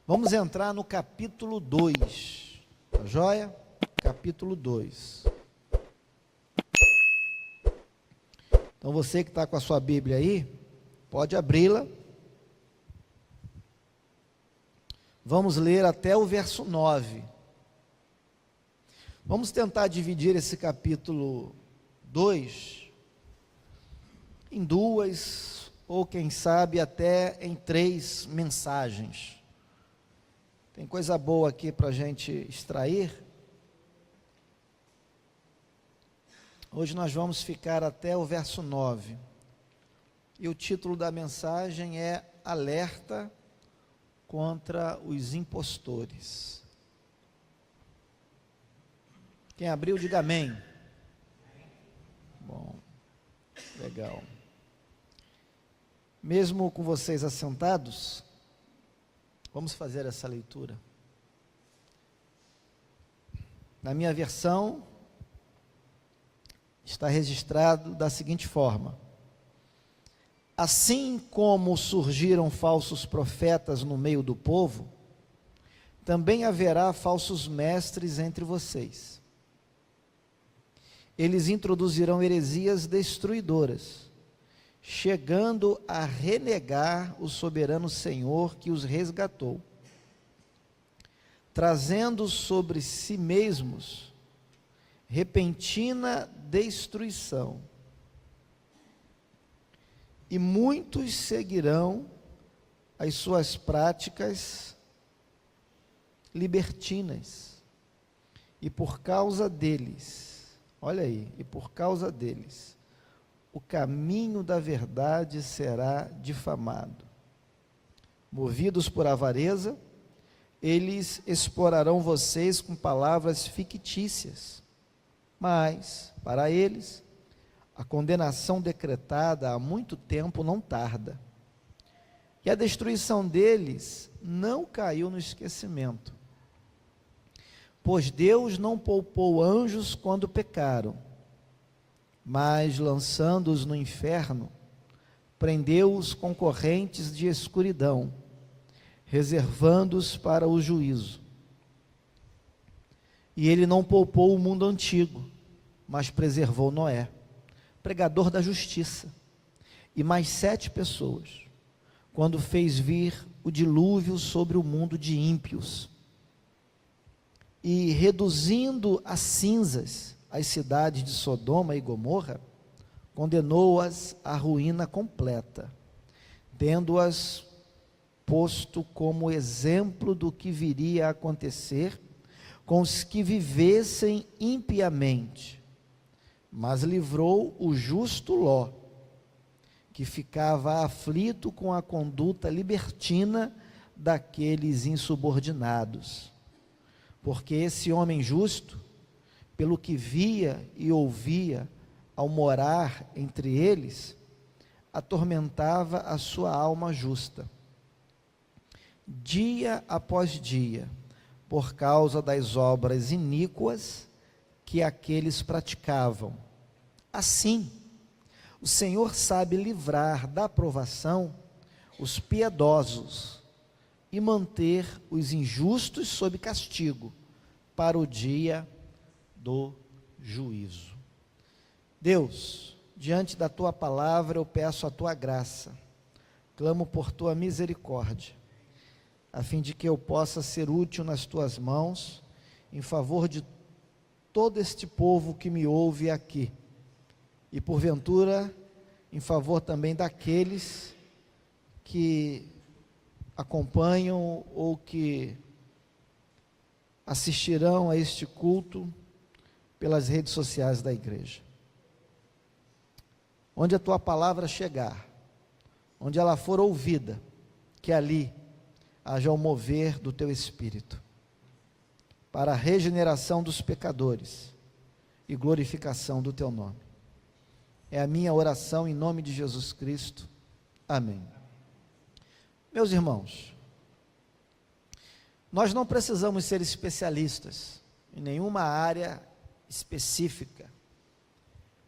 Vamos entrar no capítulo 2, tá joia? Capítulo 2. Então você que está com a sua Bíblia aí, pode abri-la. Vamos ler até o verso 9. Vamos tentar dividir esse capítulo 2 em duas, ou quem sabe até em 3 mensagens. Tem coisa boa aqui para a gente extrair. Hoje nós vamos ficar até o verso 9. E o título da mensagem é Alerta contra os impostores. Quem abriu, diga amém. Bom, legal. Mesmo com vocês assentados, vamos fazer essa leitura. Na minha versão, está registrado da seguinte forma: assim como surgiram falsos profetas no meio do povo, também haverá falsos mestres entre vocês. Eles introduzirão heresias destruidoras, chegando a renegar o soberano Senhor que os resgatou, trazendo sobre si mesmos repentina destruição. E muitos seguirão as suas práticas libertinas, e por causa deles, olha aí, e por causa deles, o caminho da verdade será difamado. Movidos por avareza, eles explorarão vocês com palavras fictícias, mas, para eles, a condenação decretada há muito tempo não tarda, e a destruição deles não caiu no esquecimento, pois Deus não poupou anjos quando pecaram, mas, lançando-os no inferno, prendeu-os com correntes de escuridão, reservando-os para o juízo. E ele não poupou o mundo antigo, mas preservou Noé, pregador da justiça, e mais 7 pessoas, quando fez vir o dilúvio sobre o mundo de ímpios, e reduzindo a cinzas as cidades de Sodoma e Gomorra, condenou-as à ruína completa, tendo-as posto como exemplo do que viria a acontecer com os que vivessem impiamente, mas livrou o justo Ló, que ficava aflito com a conduta libertina daqueles insubordinados, porque esse homem justo, pelo que via e ouvia ao morar entre eles, atormentava a sua alma justa, dia após dia, por causa das obras iníquas que aqueles praticavam. Assim, o Senhor sabe livrar da provação os piedosos e manter os injustos sob castigo para o dia do juízo. Deus, diante da tua palavra eu peço a tua graça, clamo por tua misericórdia, a fim de que eu possa ser útil nas tuas mãos, em favor de todo este povo que me ouve aqui, e porventura em favor também daqueles que acompanham ou que assistirão a este culto pelas redes sociais da igreja. Onde a tua palavra chegar, onde ela for ouvida, que ali haja o mover do teu Espírito, para a regeneração dos pecadores e glorificação do teu nome. É a minha oração em nome de Jesus Cristo. Amém. Meus irmãos, nós não precisamos ser especialistas em nenhuma área específica.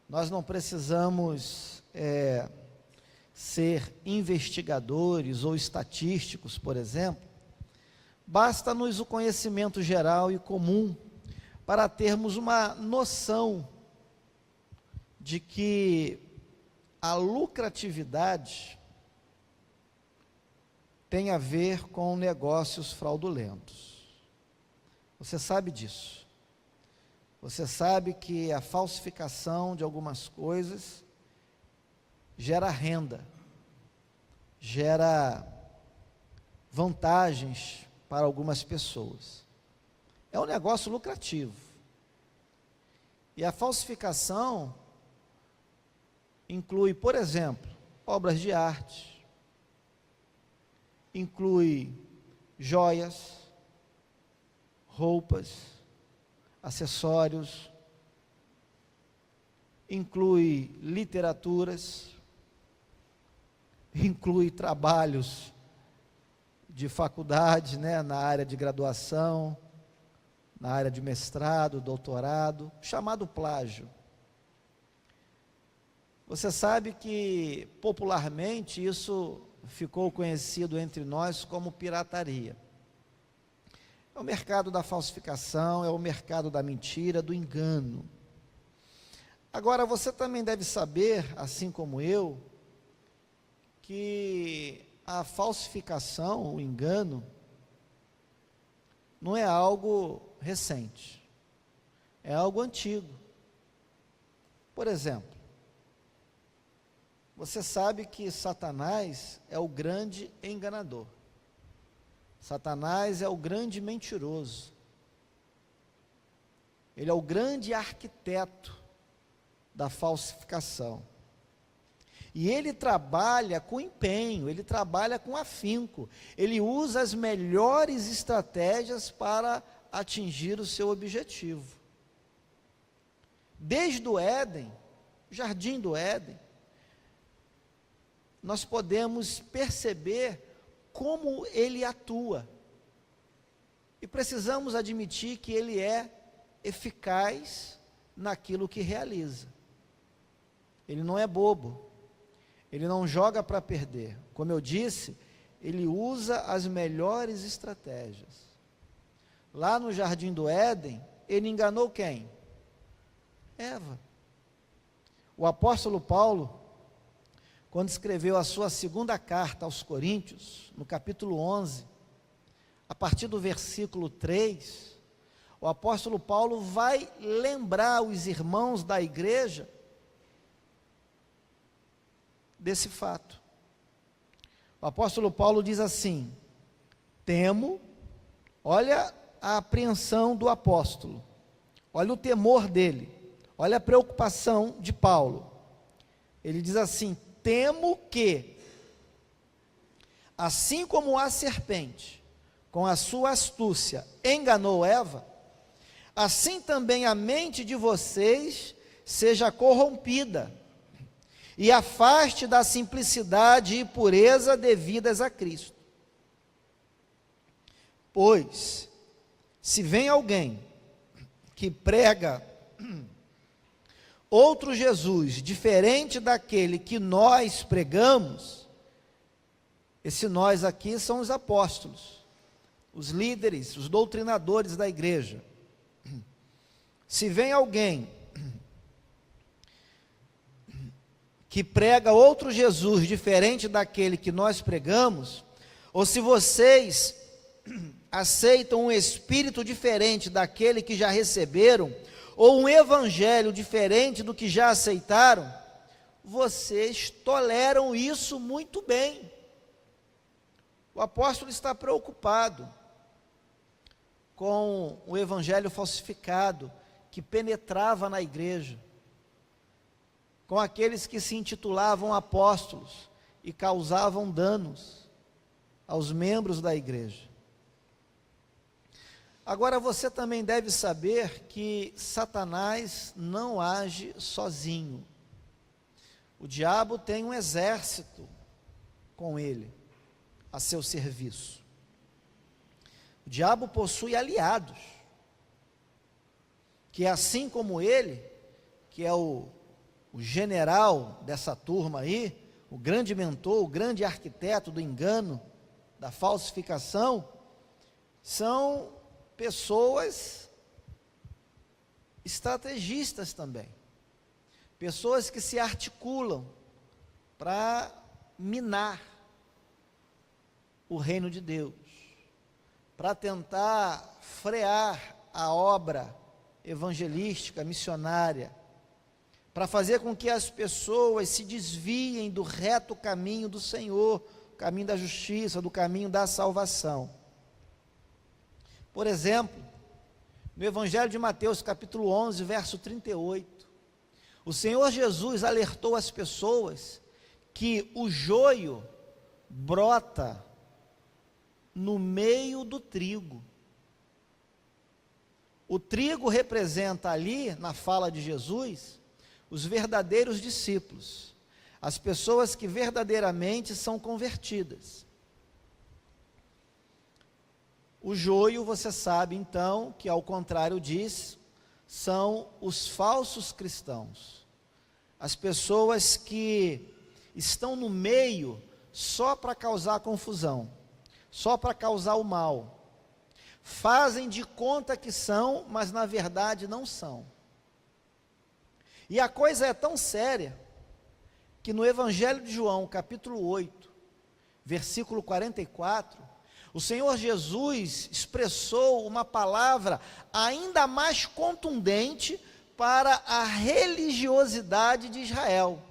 Nós não precisamos ser investigadores ou estatísticos, por exemplo, Basta-nos o conhecimento geral e comum para termos uma noção de que a lucratividade tem a ver com negócios fraudulentos. Você sabe disso. Você sabe que a falsificação de algumas coisas gera renda, gera vantagens para algumas pessoas. É um negócio lucrativo. E a falsificação inclui, por exemplo, obras de arte, inclui joias, roupas, acessórios, inclui literaturas, inclui trabalhos de faculdade, na área de graduação, na área de mestrado, doutorado, chamado plágio. Você sabe que popularmente isso ficou conhecido entre nós como pirataria. É o mercado da falsificação, é o mercado da mentira, do engano. Agora, você também deve saber, assim como eu, que a falsificação, o engano, não é algo recente, é algo antigo. Por exemplo, você sabe que Satanás é o grande enganador. Satanás é o grande mentiroso. Ele é o grande arquiteto da falsificação. E ele trabalha com empenho, ele trabalha com afinco, ele usa as melhores estratégias para atingir o seu objetivo. Desde o Éden, jardim do Éden, nós podemos perceber como ele atua. E precisamos admitir que ele é eficaz naquilo que realiza. Ele não é bobo. Ele não joga para perder. Como eu disse, ele usa as melhores estratégias. Lá no jardim do Éden, ele enganou quem? Eva. O apóstolo Paulo, quando escreveu a sua segunda carta aos Coríntios, no capítulo 11, a partir do versículo 3, o apóstolo Paulo vai lembrar os irmãos da igreja desse fato. O apóstolo Paulo diz assim: temo, olha a apreensão do apóstolo, olha o temor dele, olha a preocupação de Paulo. Ele diz assim: temo que, assim como a serpente, com a sua astúcia, enganou Eva, assim também a mente de vocês seja corrompida, e afaste da simplicidade e pureza devidas a Cristo. Pois, se vem alguém que prega outro Jesus, diferente daquele que nós pregamos, esse nós aqui são os apóstolos, os líderes, os doutrinadores da igreja. Se vem alguém que prega outro Jesus diferente daquele que nós pregamos, ou se vocês aceitam um espírito diferente daquele que já receberam, ou um evangelho diferente do que já aceitaram, vocês toleram isso muito bem. O apóstolo está preocupado com o evangelho falsificado que penetrava na igreja, com aqueles que se intitulavam apóstolos e causavam danos aos membros da igreja. Agora, você também deve saber que Satanás não age sozinho. O diabo tem um exército com ele, a seu serviço. O diabo possui aliados, que assim como ele, que é o general dessa turma aí, o grande mentor, o grande arquiteto do engano, da falsificação, são pessoas estrategistas também, pessoas que se articulam para minar o reino de Deus, para tentar frear a obra evangelística, missionária, para fazer com que as pessoas se desviem do reto caminho do Senhor, o caminho da justiça, do caminho da salvação. Por exemplo, no Evangelho de Mateus, capítulo 11, verso 38, o Senhor Jesus alertou as pessoas que o joio brota no meio do trigo. O trigo representa ali, na fala de Jesus, os verdadeiros discípulos, as pessoas que verdadeiramente são convertidas. O joio, você sabe então, que ao contrário disso, são os falsos cristãos, as pessoas que estão no meio só para causar confusão, só para causar o mal, fazem de conta que são, mas na verdade não são. E a coisa é tão séria, que no Evangelho de João, capítulo 8, versículo 44, o Senhor Jesus expressou uma palavra ainda mais contundente para a religiosidade de Israel,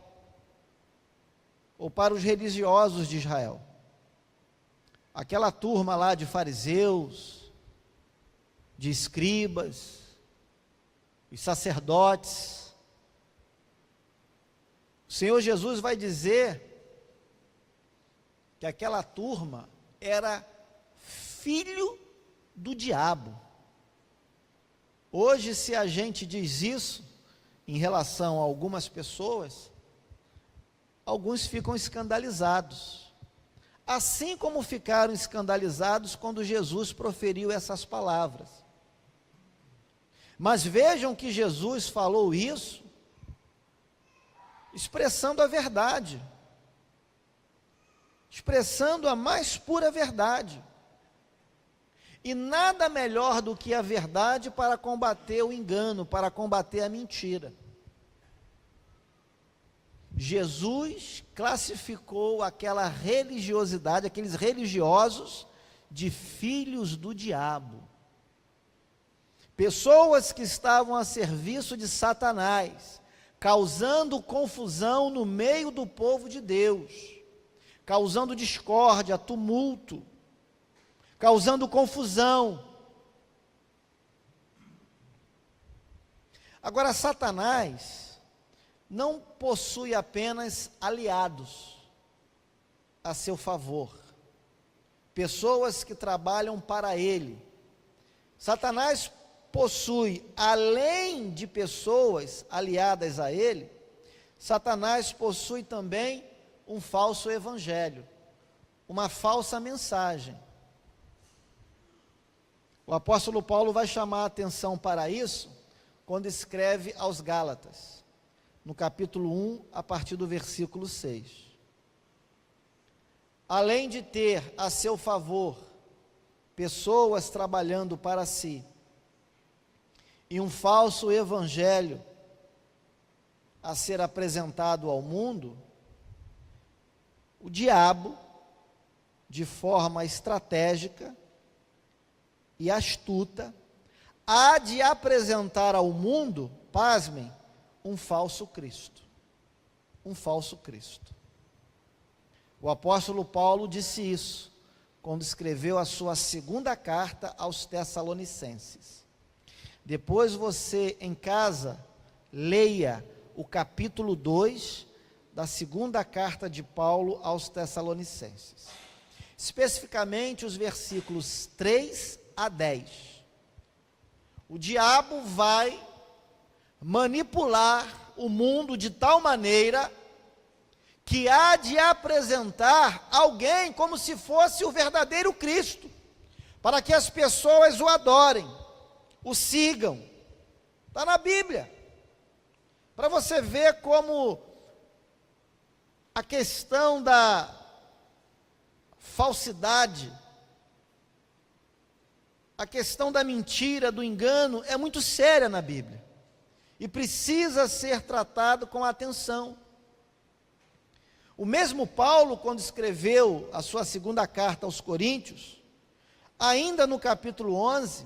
ou para os religiosos de Israel. Aquela turma lá de fariseus, de escribas, os sacerdotes. O Senhor Jesus vai dizer que aquela turma era filho do diabo. Hoje, se a gente diz isso em relação a algumas pessoas, alguns ficam escandalizados, assim como ficaram escandalizados quando Jesus proferiu essas palavras. Mas vejam que Jesus falou isso expressando a verdade, expressando a mais pura verdade. E nada melhor do que a verdade para combater o engano, para combater a mentira. Jesus classificou aquela religiosidade, aqueles religiosos, de filhos do diabo. Pessoas que estavam a serviço de Satanás, causando confusão no meio do povo de Deus, causando discórdia, tumulto, causando confusão. Agora, Satanás não possui apenas aliados a seu favor, pessoas que trabalham para ele. Satanás possui, além de pessoas aliadas a ele, Satanás possui também um falso evangelho, uma falsa mensagem. O apóstolo Paulo vai chamar a atenção para isso quando escreve aos Gálatas, no capítulo 1, a partir do versículo 6. Além de ter a seu favor pessoas trabalhando para si, e um falso evangelho a ser apresentado ao mundo, o diabo, de forma estratégica e astuta, há de apresentar ao mundo, pasmem, um falso Cristo. Um falso Cristo. O apóstolo Paulo disse isso quando escreveu a sua segunda carta aos Tessalonicenses. Depois você, em casa, leia o capítulo 2 da segunda carta de Paulo aos Tessalonicenses. Especificamente os versículos 3 a 10. O diabo vai manipular o mundo de tal maneira que há de apresentar alguém como se fosse o verdadeiro Cristo, para que as pessoas o adorem, o sigam. Está na Bíblia, para você ver como a questão da falsidade a questão da mentira, do engano, é muito séria na Bíblia e precisa ser tratado com atenção. O mesmo Paulo, quando escreveu a sua segunda carta aos Coríntios, ainda no capítulo 11,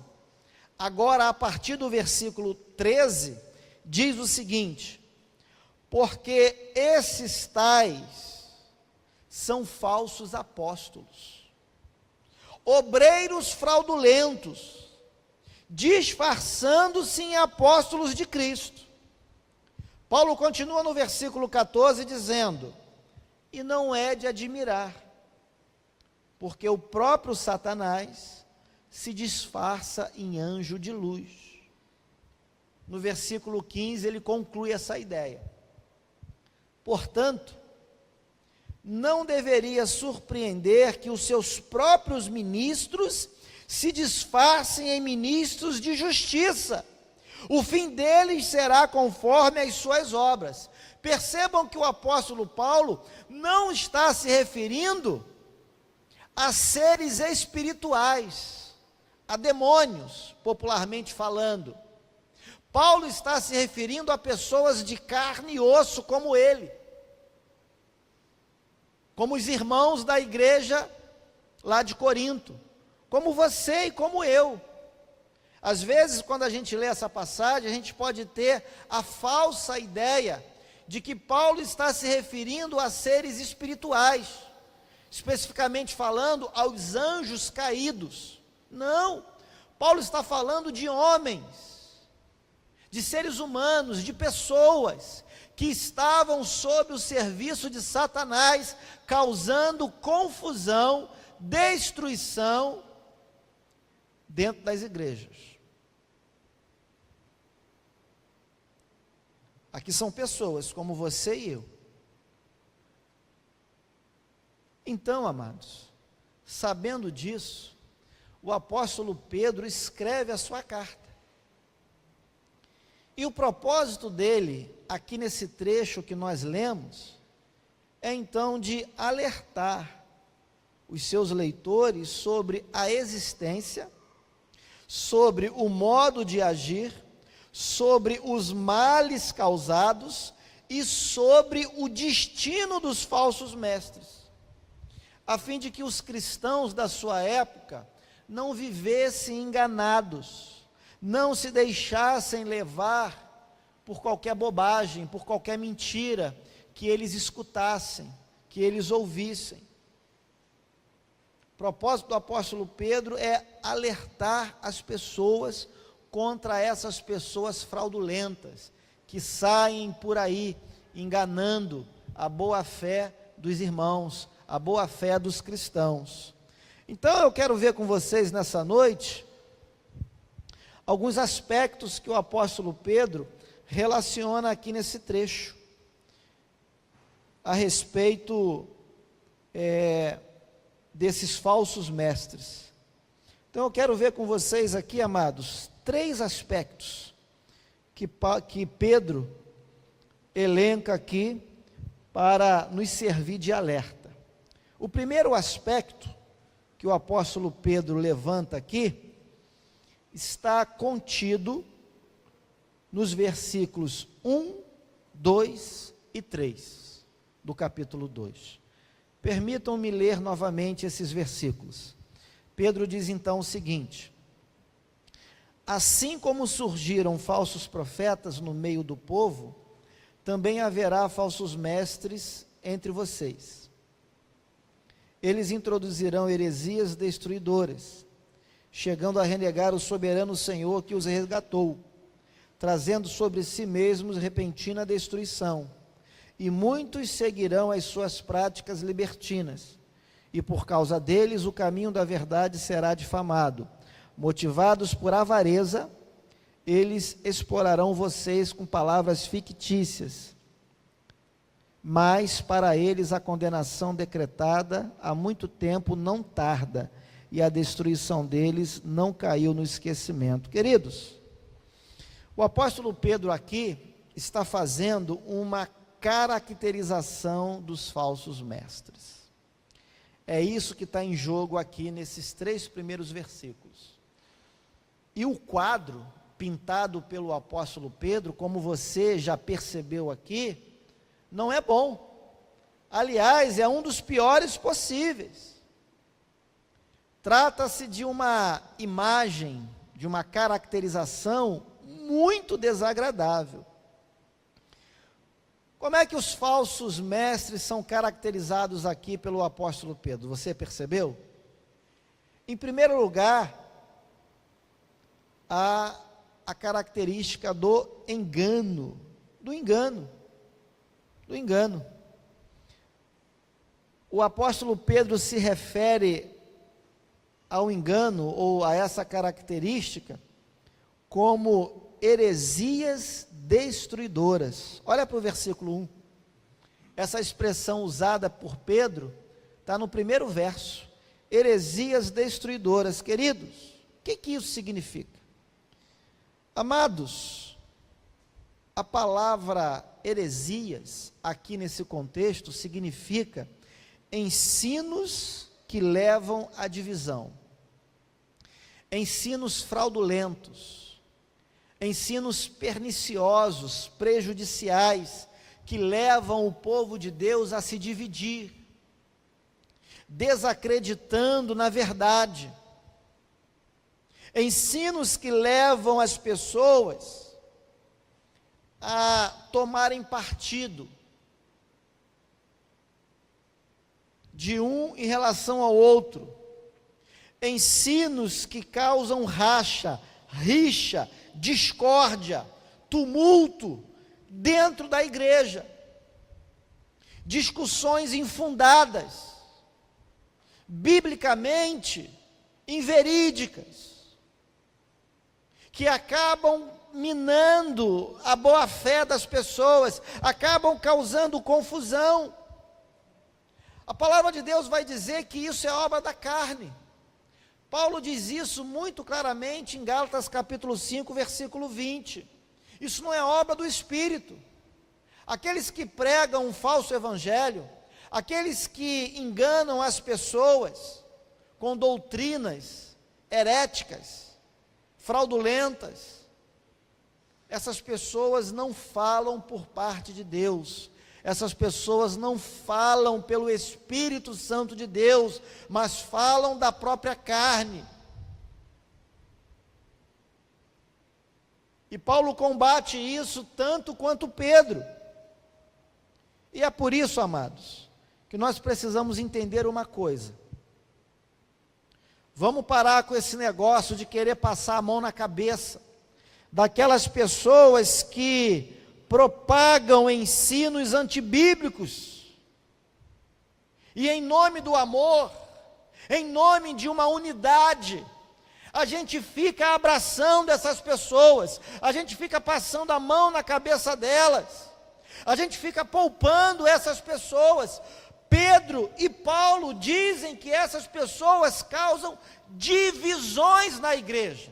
agora a partir do versículo 13, diz o seguinte: porque esses tais são falsos apóstolos, obreiros fraudulentos, disfarçando-se em apóstolos de Cristo. Paulo continua no versículo 14 dizendo: e não é de admirar, porque o próprio Satanás se disfarça em anjo de luz. No versículo 15 ele conclui essa ideia. Portanto, não deveria surpreender que os seus próprios ministros se disfarcem em ministros de justiça. O fim deles será conforme as suas obras. Percebam que o apóstolo Paulo não está se referindo a seres espirituais, a demônios, popularmente falando. Paulo está se referindo a pessoas de carne e osso como ele, como os irmãos da igreja lá de Corinto, como você e como eu. Às vezes, quando a gente lê essa passagem, a gente pode ter a falsa ideia de que Paulo está se referindo a seres espirituais, especificamente falando aos anjos caídos. Não, Paulo está falando de homens, de seres humanos, de pessoas que estavam sob o serviço de Satanás, causando confusão, destruição dentro das igrejas. Aqui são pessoas como você e eu. Então, amados, sabendo disso, o apóstolo Pedro escreve a sua carta. E o propósito dele, aqui nesse trecho que nós lemos, é então de alertar os seus leitores sobre a existência, sobre o modo de agir, sobre os males causados e sobre o destino dos falsos mestres, a fim de que os cristãos da sua época não vivessem enganados, não se deixassem levar por qualquer bobagem, por qualquer mentira que eles escutassem, que eles ouvissem. O propósito do apóstolo Pedro é alertar as pessoas contra essas pessoas fraudulentas, que saem por aí enganando a boa fé dos irmãos, a boa fé dos cristãos. Então eu quero ver com vocês nessa noite alguns aspectos que o apóstolo Pedro relaciona aqui nesse trecho, a respeito desses falsos mestres. Então eu quero ver com vocês aqui, amados, 3 aspectos que Pedro elenca aqui para nos servir de alerta. O primeiro aspecto que o apóstolo Pedro levanta aqui está contido nos versículos 1, 2 e 3 do capítulo 2. Permitam-me ler novamente esses versículos. Pedro diz então o seguinte: assim como surgiram falsos profetas no meio do povo, também haverá falsos mestres entre vocês. Eles introduzirão heresias destruidoras, chegando a renegar o soberano Senhor que os resgatou, trazendo sobre si mesmos repentina destruição. E muitos seguirão as suas práticas libertinas, e por causa deles o caminho da verdade será difamado. Motivados por avareza, eles explorarão vocês com palavras fictícias, mas para eles a condenação decretada há muito tempo não tarda, e a destruição deles não caiu no esquecimento. Queridos, o apóstolo Pedro aqui está fazendo uma caracterização dos falsos mestres. É isso que está em jogo aqui nesses 3 primeiros versículos. E o quadro pintado pelo apóstolo Pedro, como você já percebeu aqui, não é bom. Aliás, é um dos piores possíveis. Trata-se de uma imagem, de uma caracterização muito desagradável. Como é que os falsos mestres são caracterizados aqui pelo apóstolo Pedro? Você percebeu? Em primeiro lugar, há a característica do engano. O apóstolo Pedro se refere ao engano, ou a essa característica, como heresias destruidoras. Olha para o versículo 1. Essa expressão usada por Pedro está no primeiro verso. Heresias destruidoras. Queridos, o que isso significa? Amados, a palavra heresias, aqui nesse contexto, significa ensinos que levam à divisão, ensinos fraudulentos, ensinos perniciosos, prejudiciais, que levam o povo de Deus a se dividir, desacreditando na verdade, ensinos que levam as pessoas a tomarem partido de um em relação ao outro, ensinos que causam racha, rixa, discórdia, tumulto dentro da igreja, discussões infundadas, biblicamente inverídicas, que acabam minando a boa-fé das pessoas, acabam causando confusão. A palavra de Deus vai dizer que isso é obra da carne. Paulo diz isso muito claramente em Gálatas capítulo 5, versículo 20. Isso não é obra do Espírito. Aqueles que pregam um falso evangelho, aqueles que enganam as pessoas com doutrinas heréticas, fraudulentas, essas pessoas não falam por parte de Deus, essas pessoas não falam pelo Espírito Santo de Deus, mas falam da própria carne. E Paulo combate isso tanto quanto Pedro. E é por isso, amados, que nós precisamos entender uma coisa. Vamos parar com esse negócio de querer passar a mão na cabeça daquelas pessoas que propagam ensinos antibíblicos, e em nome do amor, em nome de uma unidade, a gente fica abraçando essas pessoas, a gente fica passando a mão na cabeça delas, a gente fica poupando essas pessoas. Pedro e Paulo dizem que essas pessoas causam divisões na igreja.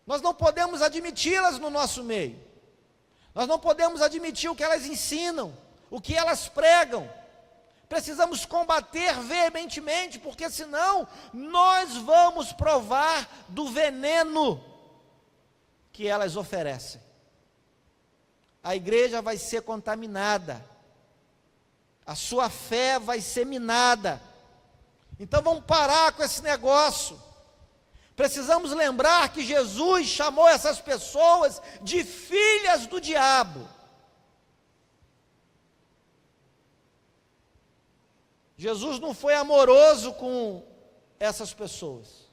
Nós não podemos admiti-las no nosso meio. Nós não podemos admitir o que elas ensinam, o que elas pregam. Precisamos combater veementemente, porque senão nós vamos provar do veneno que elas oferecem. A igreja vai ser contaminada, a sua fé vai ser minada. Então vamos parar com esse negócio. Precisamos lembrar que Jesus chamou essas pessoas de filhas do diabo. Jesus não foi amoroso com essas pessoas.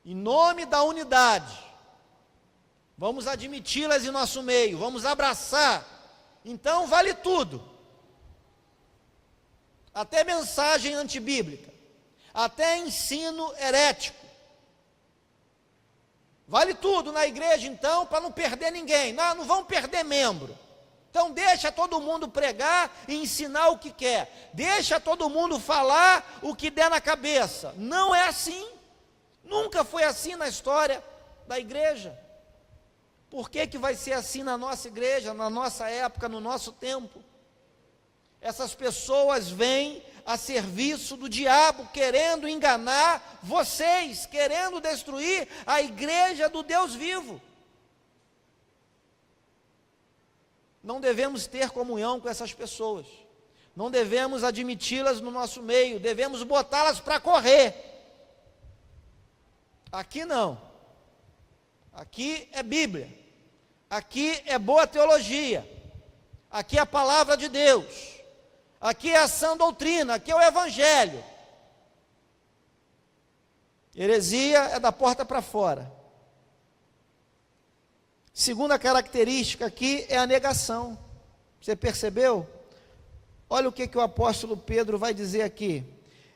Em nome da unidade, vamos admiti-las em nosso meio, vamos abraçar. Então vale tudo, até mensagem antibíblica, até ensino herético, vale tudo na igreja então, para não perder ninguém. Não vamos perder membro, então deixa todo mundo pregar e ensinar o que quer, deixa todo mundo falar o que der na cabeça. Não é assim, nunca foi assim na história da igreja. Por que vai ser assim na nossa igreja, na nossa época, no nosso tempo? Essas pessoas vêm a serviço do diabo, querendo enganar vocês, querendo destruir a igreja do Deus vivo. Não devemos ter comunhão com essas pessoas, não devemos admiti-las no nosso meio, devemos botá-las para correr. Aqui não, aqui é Bíblia, aqui é boa teologia, aqui é a palavra de Deus, aqui é a sã doutrina, aqui é o Evangelho. Heresia é da porta para fora. Segunda característica aqui é a negação. Você percebeu? Olha o que o apóstolo Pedro vai dizer aqui.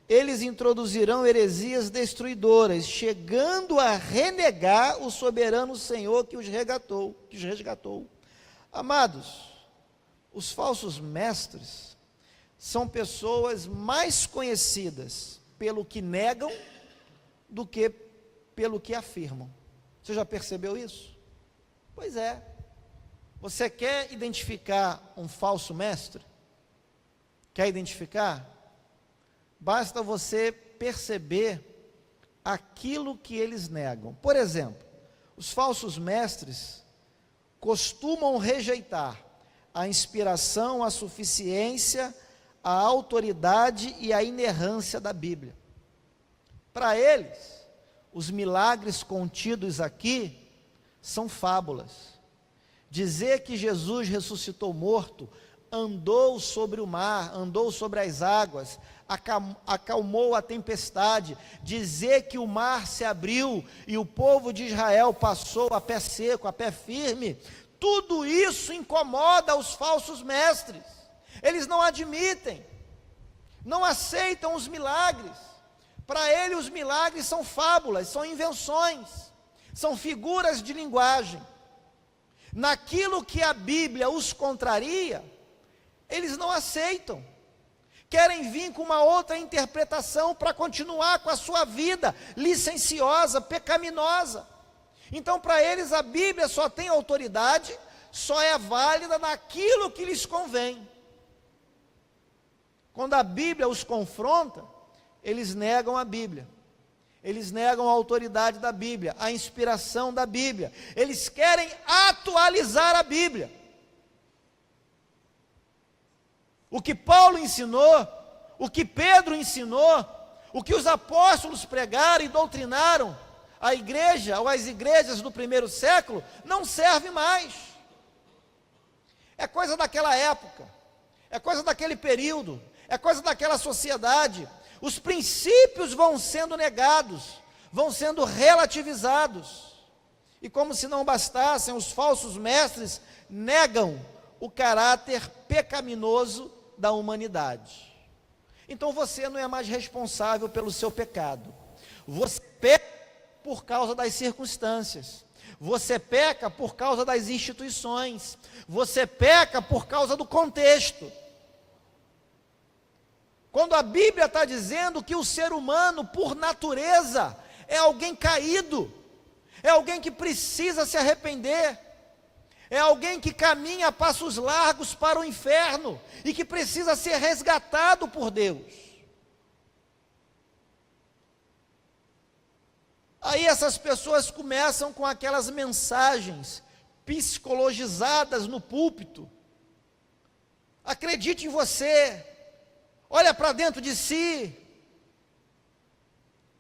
Eles introduzirão heresias destruidoras, chegando a renegar o soberano Senhor que os resgatou. Amados, os falsos mestres são pessoas mais conhecidas pelo que negam do que pelo que afirmam. Você já percebeu isso? Pois é. Você quer identificar um falso mestre? Quer identificar? Basta você perceber aquilo que eles negam. Por exemplo, os falsos mestres costumam rejeitar a inspiração, a suficiência, a autoridade e a inerrância da Bíblia. Para eles, os milagres contidos aqui são fábulas. Dizer que Jesus ressuscitou morto, andou sobre o mar, andou sobre as águas, acalmou a tempestade, dizer que o mar se abriu e o povo de Israel passou a pé seco, a pé firme, tudo isso incomoda os falsos mestres. Eles não admitem, não aceitam os milagres. Para eles os milagres são fábulas, são invenções, são figuras de linguagem. Naquilo que a Bíblia os contraria, eles não aceitam. Querem vir com uma outra interpretação para continuar com a sua vida licenciosa, pecaminosa. Então, para eles, a Bíblia só tem autoridade, só é válida naquilo que lhes convém. Quando a Bíblia os confronta, eles negam a Bíblia. Eles negam a autoridade da Bíblia, a inspiração da Bíblia. Eles querem atualizar a Bíblia. O que Paulo ensinou, o que Pedro ensinou, o que os apóstolos pregaram e doutrinaram a igreja, ou as igrejas do primeiro século, não serve mais. É coisa daquela época, é coisa daquele período, é coisa daquela sociedade. Os princípios vão sendo negados, vão sendo relativizados. E como se não bastassem, os falsos mestres negam o caráter pecaminoso da humanidade. Então você não é mais responsável pelo seu pecado. Você peca por causa das circunstâncias. Você peca por causa das instituições. Você peca por causa do contexto. Quando a Bíblia está dizendo que o ser humano, por natureza, é alguém caído, é alguém que precisa se arrepender, é alguém que caminha a passos largos para o inferno e que precisa ser resgatado por Deus. Aí essas pessoas começam com aquelas mensagens psicologizadas no púlpito. Acredite em você, olha para dentro de si.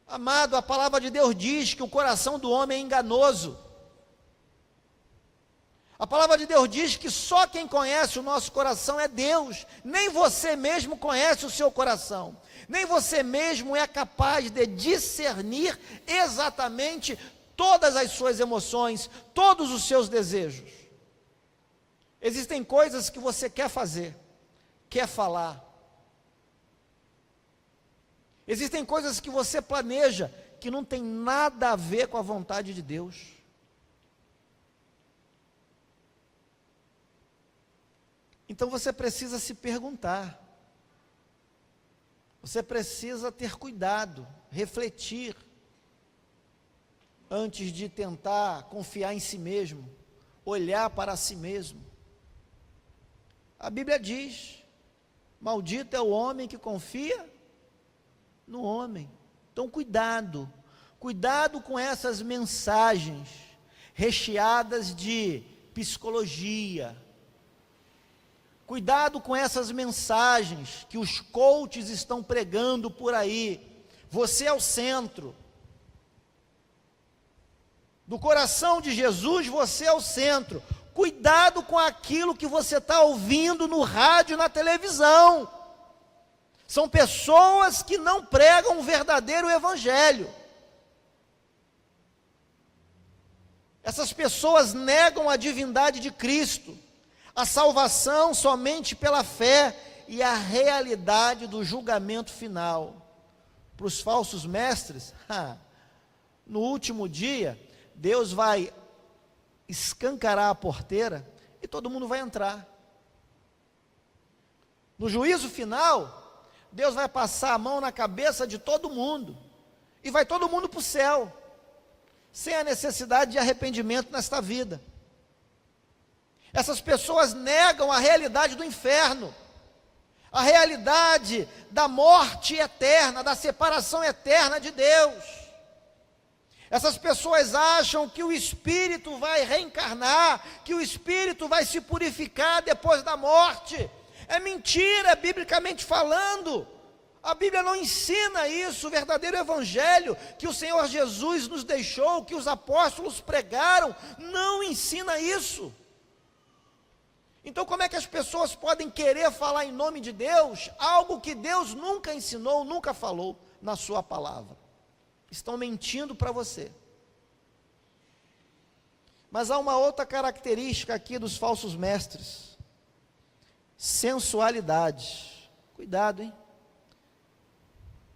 Amado, a palavra de Deus diz que o coração do homem é enganoso. A palavra de Deus diz que só quem conhece o nosso coração é Deus. Nem você mesmo conhece o seu coração. Nem você mesmo é capaz de discernir exatamente todas as suas emoções, todos os seus desejos. Existem coisas que você quer fazer, quer falar. Existem coisas que você planeja que não tem nada a ver com a vontade de Deus. Então você precisa se perguntar, você precisa ter cuidado, refletir, antes de tentar confiar em si mesmo, olhar para si mesmo. A Bíblia diz Maldito é o homem que confia no homem. Então, cuidado com essas mensagens recheadas de psicologia. Cuidado com essas mensagens que os coaches estão pregando por aí. Você é o centro. Do coração de Jesus, você é o centro. Cuidado com aquilo que você está ouvindo no rádio e na televisão. São pessoas que não pregam o verdadeiro evangelho. Essas pessoas negam a divindade de Cristo, a salvação somente pela fé e a realidade do julgamento final. Para os falsos mestres, no último dia, Deus vai escancarar a porteira e todo mundo vai entrar. No juízo final, Deus vai passar a mão na cabeça de todo mundo e vai todo mundo para o céu, sem a necessidade de arrependimento nesta vida. Essas pessoas negam a realidade do inferno, a realidade da morte eterna, da separação eterna de Deus. Essas pessoas acham que o espírito vai reencarnar, que o espírito vai se purificar depois da morte. É mentira, biblicamente falando. A Bíblia não ensina isso. O verdadeiro evangelho que o Senhor Jesus nos deixou, que os apóstolos pregaram, não ensina isso. Então, como é que as pessoas podem querer falar em nome de Deus, algo que Deus nunca ensinou, nunca falou na sua palavra? Estão mentindo para você. Mas há uma outra característica aqui dos falsos mestres: sensualidade. Cuidado, hein?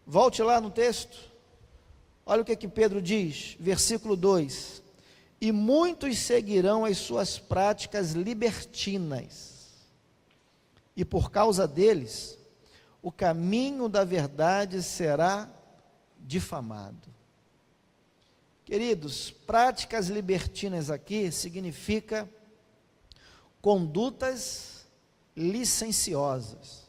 Volte lá no texto. Olha o que Pedro diz, versículo 2: e muitos seguirão as suas práticas libertinas, e por causa deles, o caminho da verdade será difamado. Queridos, práticas libertinas aqui significa condutas licenciosas,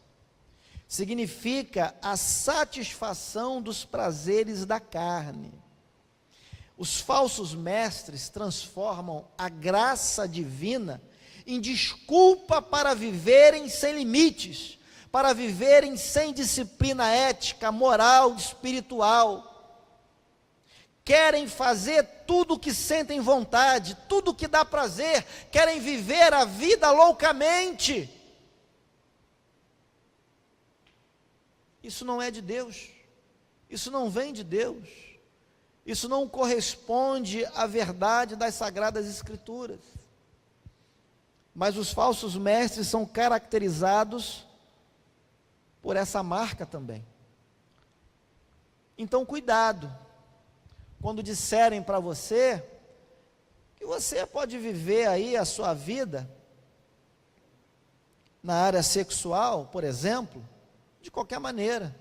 significa a satisfação dos prazeres da carne. Os falsos mestres transformam a graça divina em desculpa para viverem sem limites, para viverem sem disciplina ética, moral, espiritual. Querem fazer tudo o que sentem vontade, tudo o que dá prazer, querem viver a vida loucamente. Isso não é de Deus, isso não vem de Deus, isso não corresponde à verdade das Sagradas Escrituras. Mas os falsos mestres são caracterizados por essa marca também. Então, cuidado quando disserem para você que você pode viver aí a sua vida na área sexual, por exemplo, de qualquer maneira.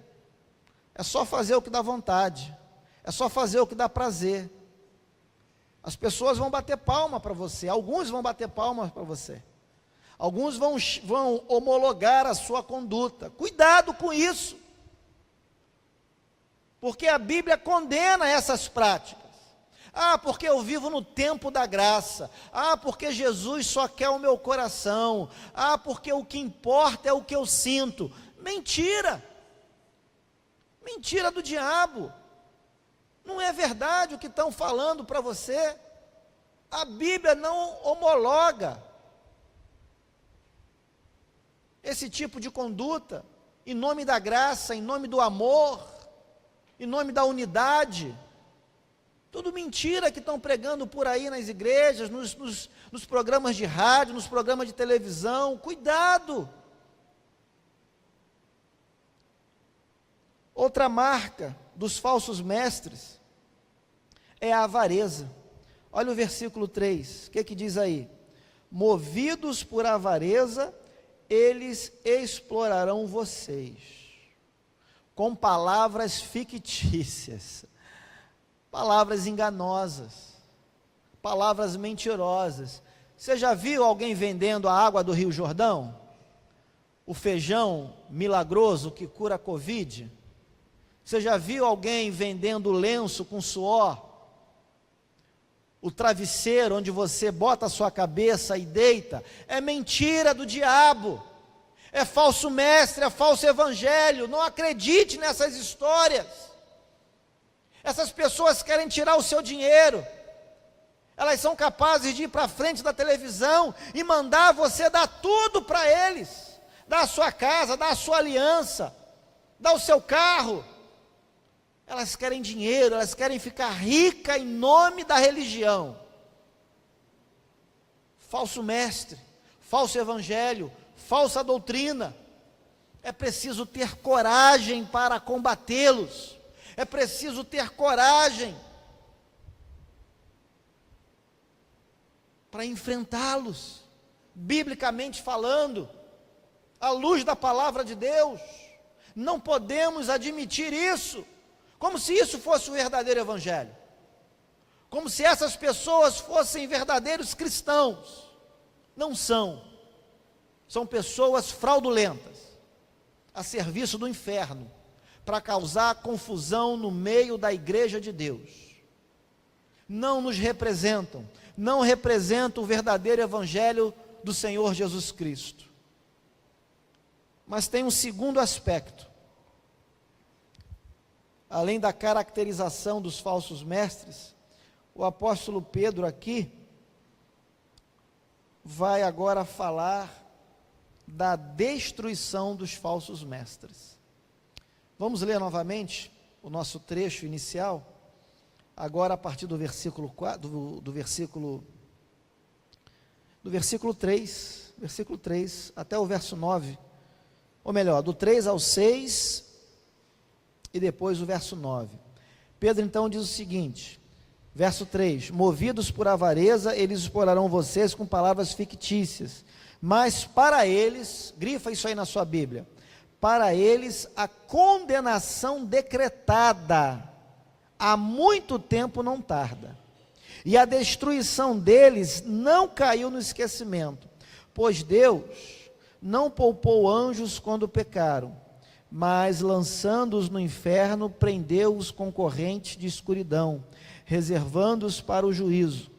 É só fazer o que dá vontade, é só fazer o que dá prazer. As pessoas vão bater palma para você, alguns vão bater palma para você, alguns vão homologar a sua conduta. Cuidado com isso, porque a Bíblia condena essas práticas. Porque eu vivo no tempo da graça. Porque Jesus só quer o meu coração. Porque o que importa é o que eu sinto. Mentira! Mentira do diabo. Não é verdade o que estão falando para você. A Bíblia não homologa esse tipo de conduta em nome da graça, em nome do amor, em nome da unidade. Tudo mentira que estão pregando por aí nas igrejas, nos programas de rádio, nos programas de televisão. Cuidado! Outra marca dos falsos mestres é a avareza. Olha o versículo 3, o que diz aí? Movidos por avareza, eles explorarão vocês com palavras fictícias, palavras enganosas, palavras mentirosas. Você já viu alguém vendendo a água do Rio Jordão? o feijão milagroso que cura a Covid? Você já viu alguém vendendo lenço com suor? O travesseiro onde você bota a sua cabeça e deita? É mentira do diabo, é falso mestre, é falso evangelho. Não acredite nessas histórias. Essas pessoas querem tirar o seu dinheiro. Elas são capazes de ir para frente da televisão e mandar você dar tudo para eles. Dar a sua casa, dar a sua aliança, dar o seu carro. Elas querem dinheiro, elas querem ficar ricas em nome da religião. Falso mestre, falso evangelho, falsa doutrina. É preciso ter coragem para combatê-los. É preciso ter coragem para enfrentá-los, biblicamente falando, à luz da palavra de Deus. Não podemos admitir isso, como se isso fosse o verdadeiro evangelho, como se essas pessoas fossem verdadeiros cristãos. Não são. São pessoas fraudulentas, a serviço do inferno, para causar confusão no meio da igreja de Deus. Não nos representam, não representam o verdadeiro evangelho do Senhor Jesus Cristo. Mas tem um segundo aspecto. Além da caracterização dos falsos mestres, o apóstolo Pedro aqui vai agora falar da destruição dos falsos mestres. Vamos ler novamente o nosso trecho inicial, agora a partir do versículo 4, do versículo 3 até o verso 9, ou melhor, do 3 ao 6 e depois o verso 9. Pedro então diz o seguinte, verso 3: movidos por avareza, eles explorarão vocês com palavras fictícias, mas para eles, grifa isso aí na sua Bíblia, para eles a condenação decretada há muito tempo não tarda, e a destruição deles não caiu no esquecimento, pois Deus não poupou anjos quando pecaram, mas lançando-os no inferno, prendeu-os com correntes de escuridão, reservando-os para o juízo.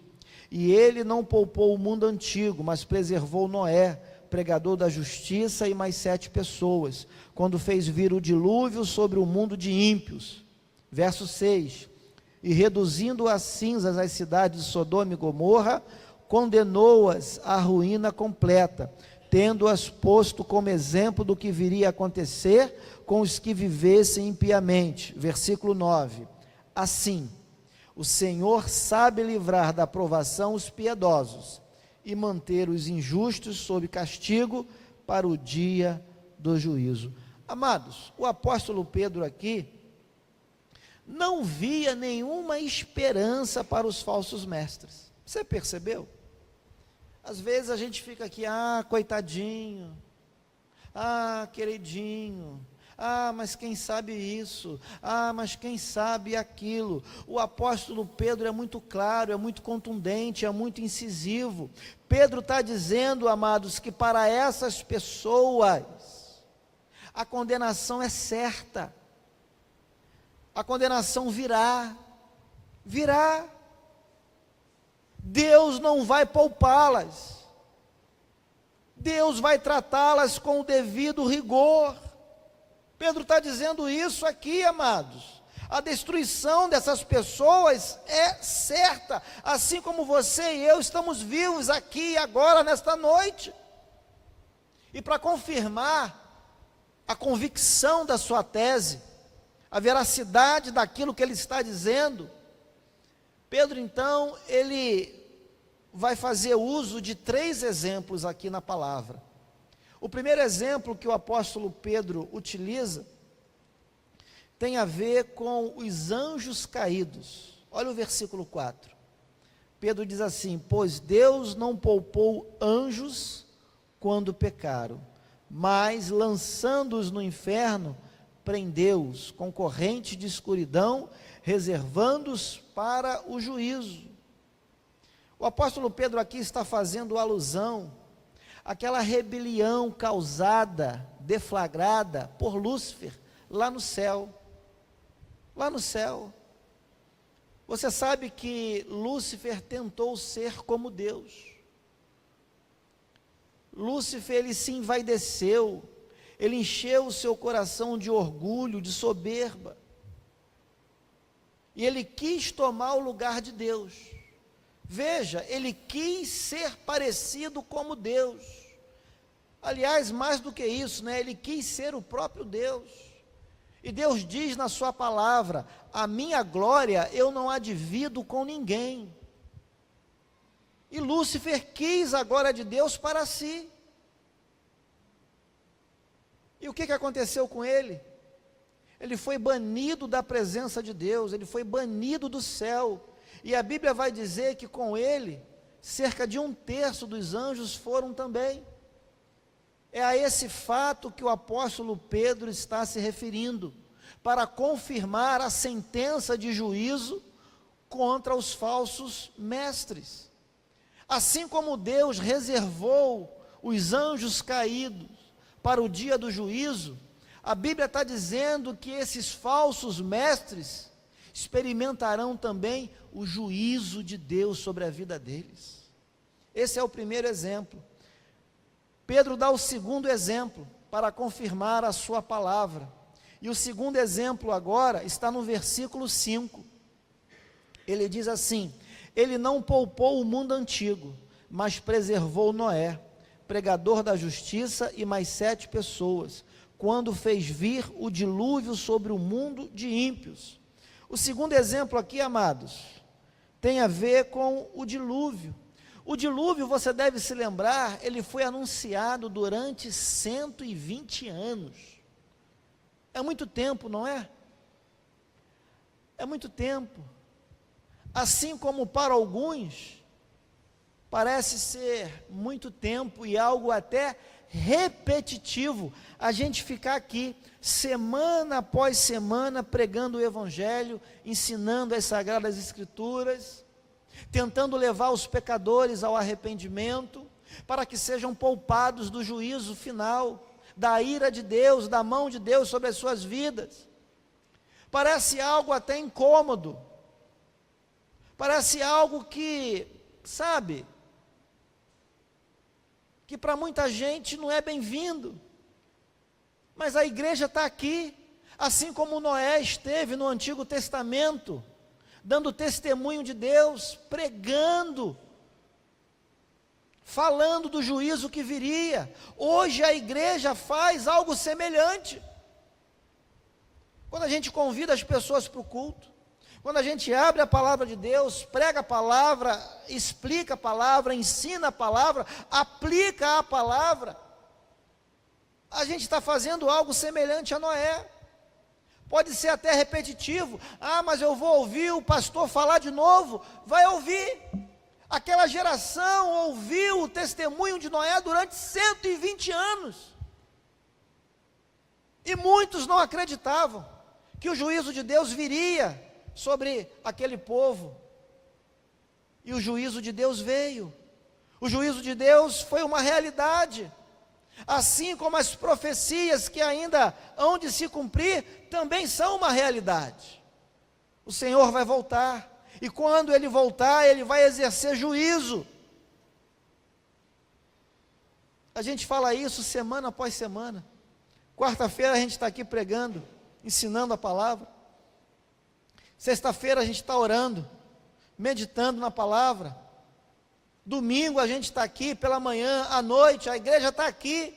E ele não poupou o mundo antigo, mas preservou Noé, pregador da justiça, e mais 7 pessoas, quando fez vir o dilúvio sobre o mundo de ímpios. Verso 6: e reduzindo a cinzas as cidades de Sodoma e Gomorra, condenou-as à ruína completa, tendo-as posto como exemplo do que viria a acontecer com os que vivessem impiamente. Versículo 9: assim, o Senhor sabe livrar da provação os piedosos e manter os injustos sob castigo para o dia do juízo. Amados, o apóstolo Pedro aqui não via nenhuma esperança para os falsos mestres. Você percebeu? Às vezes a gente fica aqui, coitadinho, queridinho, mas quem sabe isso, mas quem sabe aquilo. O apóstolo Pedro é muito claro, é muito contundente, é muito incisivo. Pedro está dizendo, amados, que para essas pessoas a condenação é certa, a condenação virá. Deus não vai poupá-las, Deus vai tratá-las com o devido rigor. Pedro está dizendo isso aqui, amados. A destruição dessas pessoas é certa, assim como você e eu estamos vivos aqui e agora, nesta noite. E para confirmar a convicção da sua tese, a veracidade daquilo que ele está dizendo, Pedro então, ele vai fazer uso de 3 exemplos aqui na palavra. O primeiro exemplo que o apóstolo Pedro utiliza tem a ver com os anjos caídos. Olha o versículo 4. Pedro diz assim: pois Deus não poupou anjos quando pecaram, mas lançando-os no inferno, prendeu-os com corrente de escuridão, reservando-os para o juízo. O apóstolo Pedro aqui está fazendo alusão aquela rebelião causada, deflagrada por Lúcifer, lá no céu. Lá no céu. Você sabe que Lúcifer tentou ser como Deus. Lúcifer, ele se envaideceu, ele encheu o seu coração de orgulho, de soberba. E ele quis tomar o lugar de Deus. Veja, ele quis ser parecido como Deus. Aliás, mais do que isso, né? Ele quis ser o próprio Deus. E Deus diz na sua palavra: a minha glória eu não a divido com ninguém. E Lúcifer quis a glória de Deus para si. E o que aconteceu com ele? Ele foi banido da presença de Deus, ele foi banido do céu. E a Bíblia vai dizer que com ele, cerca de 1/3 dos anjos foram também. É a esse fato que o apóstolo Pedro está se referindo, para confirmar a sentença de juízo contra os falsos mestres. Assim como Deus reservou os anjos caídos para o dia do juízo, a Bíblia está dizendo que esses falsos mestres experimentarão também o juízo de Deus sobre a vida deles. Esse é o primeiro exemplo. Pedro dá o segundo exemplo para confirmar a sua palavra. E o segundo exemplo agora está no versículo 5. Ele diz assim: ele não poupou o mundo antigo, mas preservou Noé, pregador da justiça, e mais 7 pessoas, quando fez vir o dilúvio sobre o mundo de ímpios. O segundo exemplo aqui, amados, tem a ver com o dilúvio. O dilúvio, você deve se lembrar, ele foi anunciado durante 120 anos. É muito tempo, não é? É muito tempo. Assim como para alguns, parece ser muito tempo e algo até repetitivo, a gente ficar aqui, semana após semana, pregando o Evangelho, ensinando as Sagradas Escrituras, tentando levar os pecadores ao arrependimento, para que sejam poupados do juízo final, da ira de Deus, da mão de Deus sobre as suas vidas. Parece algo até incômodo, parece algo que, sabe, que para muita gente não é bem-vindo, mas a igreja está aqui, assim como Noé esteve no Antigo Testamento, dando testemunho de Deus, pregando, falando do juízo que viria. Hoje a igreja faz algo semelhante. Quando a gente convida as pessoas para o culto, quando a gente abre a palavra de Deus, prega a palavra, explica a palavra, ensina a palavra, aplica a palavra, a gente está fazendo algo semelhante a Noé. Pode ser até repetitivo. Mas eu vou ouvir o pastor falar de novo. Vai ouvir. Aquela geração ouviu o testemunho de Noé durante 120 anos. E muitos não acreditavam que o juízo de Deus viria sobre aquele povo. E o juízo de Deus veio. O juízo de Deus foi uma realidade. Assim como as profecias que ainda hão de se cumprir, também são uma realidade. O Senhor vai voltar. E quando Ele voltar, Ele vai exercer juízo. A gente fala isso semana após semana. Quarta-feira a gente está aqui pregando, ensinando a palavra. Sexta-feira a gente está orando, meditando na palavra. Domingo a gente está aqui pela manhã, à noite, a igreja está aqui.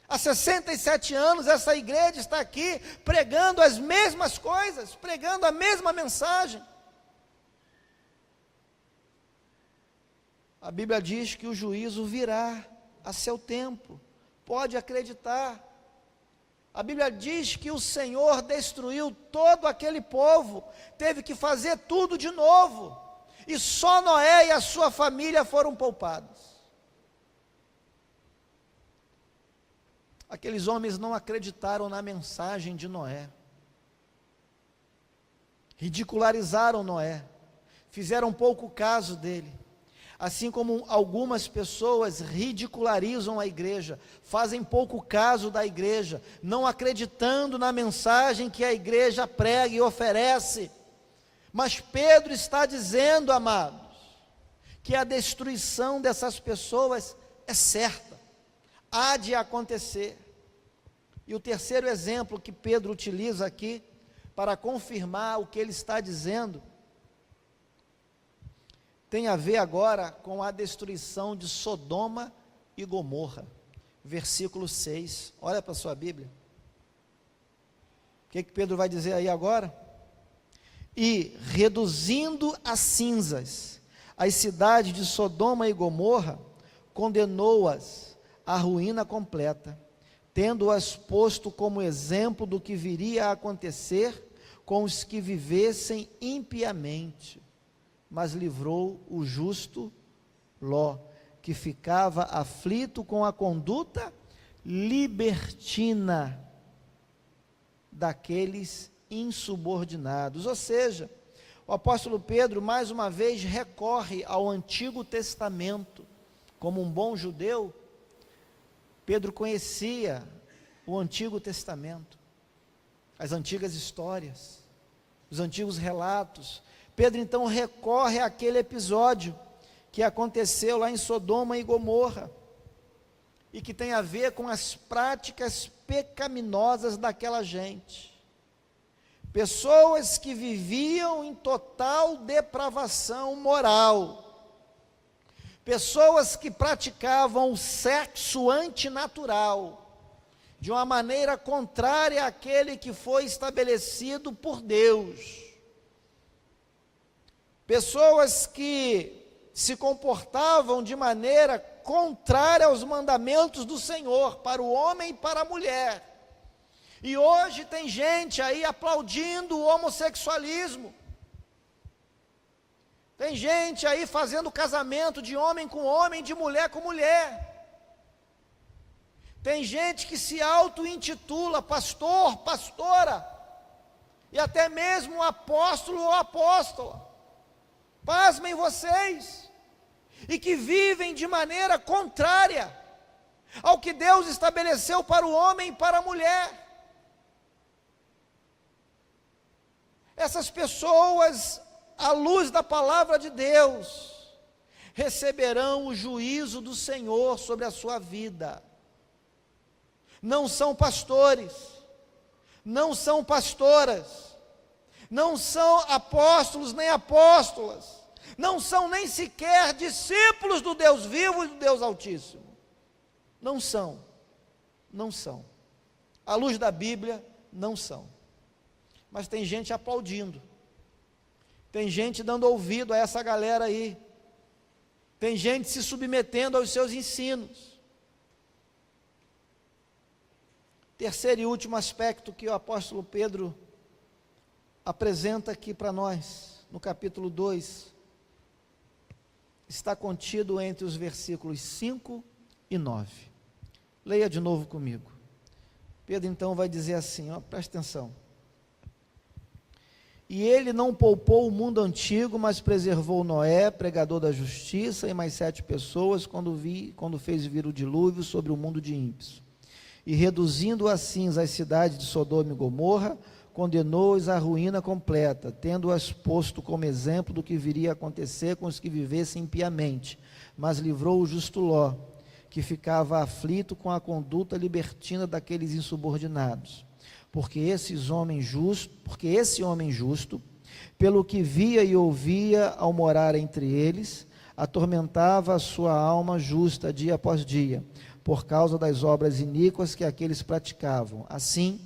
Há 67 anos essa igreja está aqui, pregando as mesmas coisas, pregando a mesma mensagem. A Bíblia diz que o juízo virá a seu tempo, pode acreditar. A Bíblia diz que o Senhor destruiu todo aquele povo, teve que fazer tudo de novo, e só Noé e a sua família foram poupados. Aqueles homens não acreditaram na mensagem de Noé, ridicularizaram Noé, fizeram pouco caso dele. Assim como algumas pessoas ridicularizam a igreja, fazem pouco caso da igreja, não acreditando na mensagem que a igreja prega e oferece. Mas Pedro está dizendo, amados, que a destruição dessas pessoas é certa, há de acontecer. E o terceiro exemplo que Pedro utiliza aqui, para confirmar o que ele está dizendo, tem a ver agora com a destruição de Sodoma e Gomorra. Versículo 6, olha para a sua Bíblia. O que Pedro vai dizer aí agora? E reduzindo a cinzas as cidades de Sodoma e Gomorra, condenou-as à ruína completa, tendo-as posto como exemplo do que viria a acontecer com os que vivessem impiamente, mas livrou o justo Ló, que ficava aflito com a conduta libertina daqueles insubordinados. Ou seja, o apóstolo Pedro mais uma vez recorre ao Antigo Testamento. Como um bom judeu, Pedro conhecia o Antigo Testamento, as antigas histórias, os antigos relatos. Pedro então recorre àquele episódio que aconteceu lá em Sodoma e Gomorra, e que tem a ver com as práticas pecaminosas daquela gente. Pessoas que viviam em total depravação moral, pessoas que praticavam o sexo antinatural, de uma maneira contrária àquele que foi estabelecido por Deus, pessoas que se comportavam de maneira contrária aos mandamentos do Senhor, para o homem e para a mulher. E hoje tem gente aí aplaudindo o homossexualismo, tem gente aí fazendo casamento de homem com homem, de mulher com mulher. Tem gente que se auto-intitula pastor, pastora, e até mesmo apóstolo ou apóstola. Pasmem vocês, e que vivem de maneira contrária ao que Deus estabeleceu para o homem e para a mulher. Essas pessoas, à luz da palavra de Deus, receberão o juízo do Senhor sobre a sua vida. Não são pastores, não são pastoras, não são apóstolos nem apóstolas, não são nem sequer discípulos do Deus vivo e do Deus Altíssimo. Não são, não são. À luz da Bíblia, não são. Mas tem gente aplaudindo, tem gente dando ouvido a essa galera aí, tem gente se submetendo aos seus ensinos. Terceiro e último aspecto que o apóstolo Pedro apresenta aqui para nós, no capítulo 2, está contido entre os versículos 5 e 9. Leia de novo comigo. Pedro então vai dizer assim, ó, presta atenção. E ele não poupou o mundo antigo, mas preservou Noé, pregador da justiça, e mais 7 pessoas, quando fez vir o dilúvio sobre o mundo de ímpios. E reduzindo a cinza as cidades de Sodoma e Gomorra, condenou-os à ruína completa, tendo-as posto como exemplo do que viria a acontecer com os que vivessem impiamente, mas livrou o justo Ló, que ficava aflito com a conduta libertina daqueles insubordinados. Porque esse homem justo, pelo que via e ouvia ao morar entre eles, atormentava a sua alma justa dia após dia, por causa das obras iníquas que aqueles praticavam. Assim,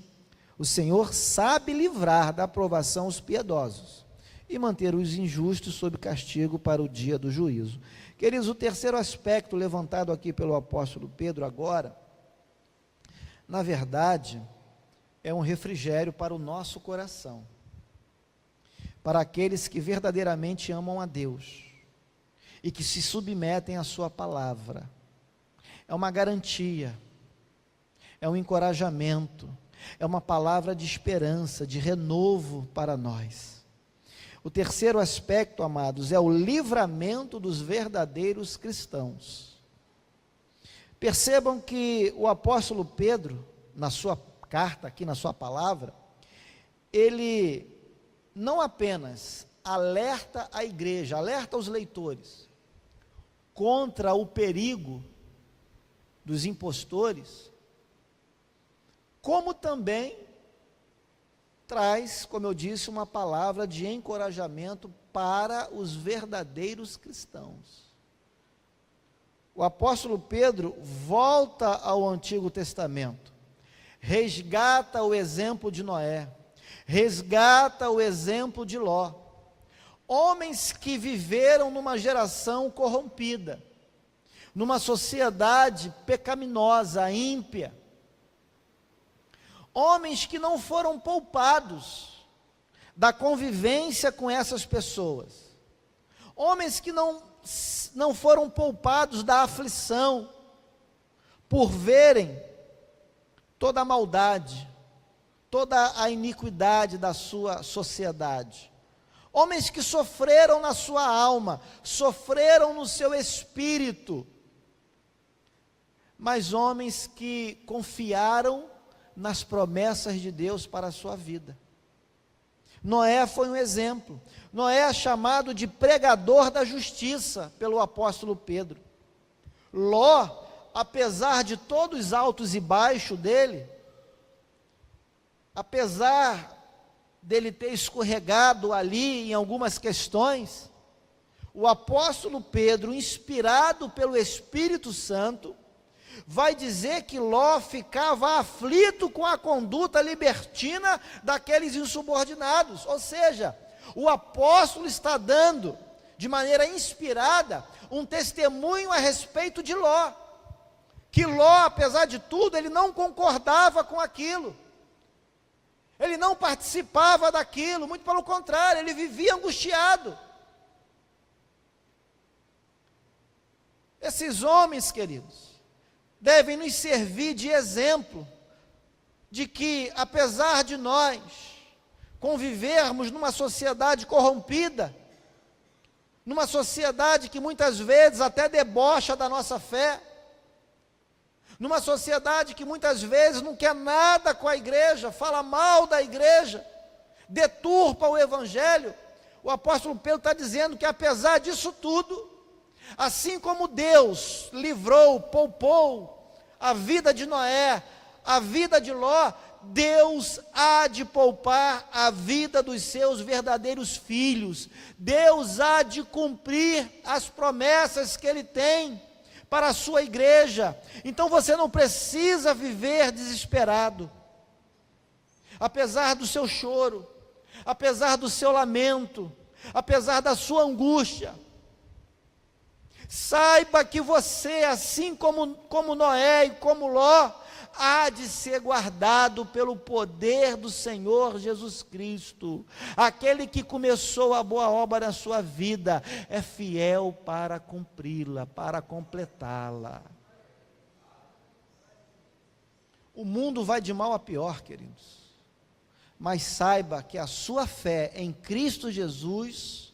o Senhor sabe livrar da aprovação os piedosos e manter os injustos sob castigo para o dia do juízo. Queridos, o terceiro aspecto levantado aqui pelo apóstolo Pedro agora, na verdade, é um refrigério para o nosso coração, para aqueles que verdadeiramente amam a Deus e que se submetem à sua palavra. É uma garantia, é um encorajamento, é uma palavra de esperança, de renovo para nós. O terceiro aspecto, amados, é o livramento dos verdadeiros cristãos. Percebam que o apóstolo Pedro, na sua carta, aqui na sua palavra, ele não apenas alerta a igreja, alerta os leitores contra o perigo dos impostores, como também traz, como eu disse, uma palavra de encorajamento para os verdadeiros cristãos. O apóstolo Pedro volta ao Antigo Testamento, resgata o exemplo de Noé, resgata o exemplo de Ló, homens que viveram numa geração corrompida, numa sociedade pecaminosa, ímpia, homens que não foram poupados da convivência com essas pessoas, homens que não foram poupados da aflição, por verem toda a maldade, toda a iniquidade da sua sociedade, homens que sofreram na sua alma, sofreram no seu espírito, mas homens que confiaram nas promessas de Deus para a sua vida. Noé foi um exemplo. Noé é chamado de pregador da justiça pelo apóstolo Pedro. Ló, apesar de todos os altos e baixos dele, apesar dele ter escorregado ali em algumas questões, o apóstolo Pedro, inspirado pelo Espírito Santo, vai dizer que Ló ficava aflito com a conduta libertina daqueles insubordinados. Ou seja, o apóstolo está dando, de maneira inspirada, um testemunho a respeito de Ló, que Ló, apesar de tudo, ele não concordava com aquilo, ele não participava daquilo, muito pelo contrário, ele vivia angustiado. Esses homens, queridos, devem nos servir de exemplo, de que apesar de nós convivermos numa sociedade corrompida, numa sociedade que muitas vezes até debocha da nossa fé, numa sociedade que muitas vezes não quer nada com a igreja, fala mal da igreja, deturpa o evangelho, o apóstolo Pedro está dizendo que apesar disso tudo, assim como Deus livrou, poupou a vida de Noé, a vida de Ló, Deus há de poupar a vida dos seus verdadeiros filhos. Deus há de cumprir as promessas que Ele tem para a sua igreja. Então você não precisa viver desesperado. Apesar do seu choro, apesar do seu lamento, apesar da sua angústia, saiba que você, assim como Noé e como Ló, há de ser guardado pelo poder do Senhor Jesus Cristo. Aquele que começou a boa obra na sua vida, é fiel para cumpri-la, para completá-la. O mundo vai de mal a pior, queridos, mas saiba que a sua fé em Cristo Jesus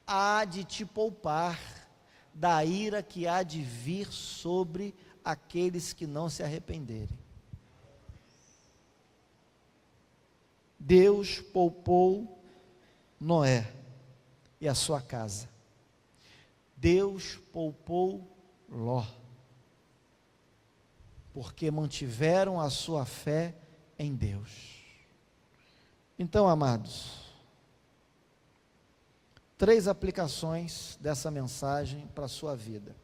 há de te poupar da ira que há de vir sobre aqueles que não se arrependerem. Deus poupou Noé e a sua casa. Deus poupou Ló, porque mantiveram a sua fé em Deus. Então, amados, 3 aplicações dessa mensagem para a sua vida.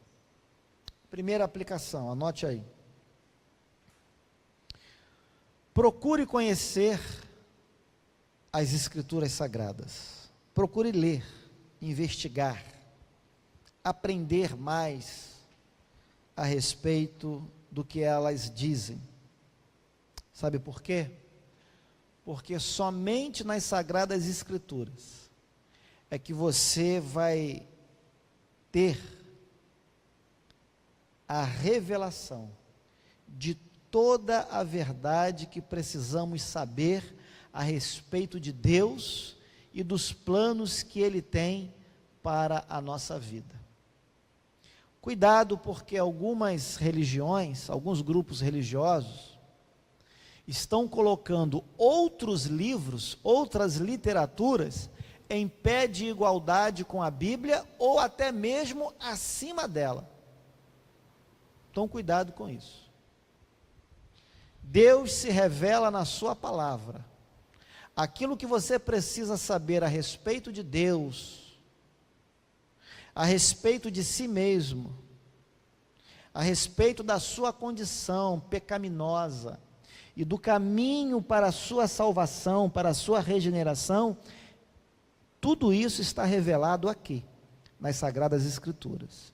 Primeira aplicação, anote aí. Procure conhecer as Escrituras Sagradas. Procure ler, investigar, aprender mais a respeito do que elas dizem. Sabe por quê? Porque somente nas Sagradas Escrituras é que você vai ter a revelação de toda a verdade que precisamos saber a respeito de Deus e dos planos que Ele tem para a nossa vida. Cuidado, porque algumas religiões, alguns grupos religiosos, estão colocando outros livros, outras literaturas, em pé de igualdade com a Bíblia, ou até mesmo acima dela. Então, cuidado com isso. Deus se revela na sua palavra. Aquilo que você precisa saber a respeito de Deus, a respeito de si mesmo, a respeito da sua condição pecaminosa e do caminho para a sua salvação, para a sua regeneração, tudo isso está revelado aqui, nas Sagradas Escrituras.